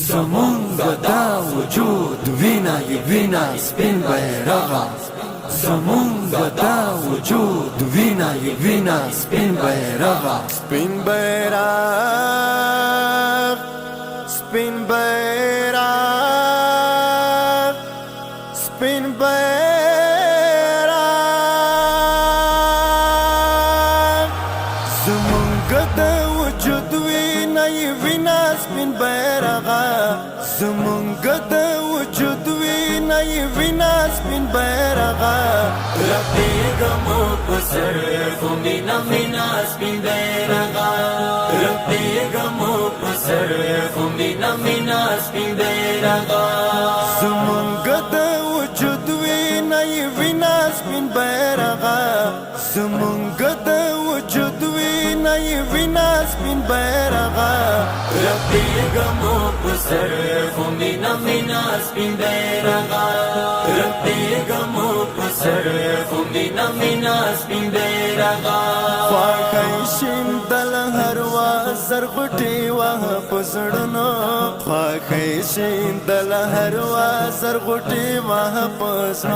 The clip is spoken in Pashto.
زمونږ دا وجود وینا یې وینا سپین بیرغه زمونږ دا وجود وینا یې وینا سپین بیرغه سپین بیرغ سپین بیرغ سپین بیرغ زمونږ دا وجود وینا یې وینا سپین بیرغه زمونږ دا وجود وینا یې وینا سپین بیرغه رپیږمو په سر خو مینا مینا سپین بیرغه رپیږمو په سر خو مینا مینا سپین بیرغه زمونږ دا وجود وینا یې وینا سپین بیرغه زمونږ دا وجود وینا یې وینا سپین بیرغه رپیږمو په سر خو مینا مینا سپین بیرغه رپیږمو په سر خو مینا مینا سپین بیرغه خواږی شیندل هر وزر غټې وه په زړونو خواږی شیندل هر وزر غټې وه په زړونو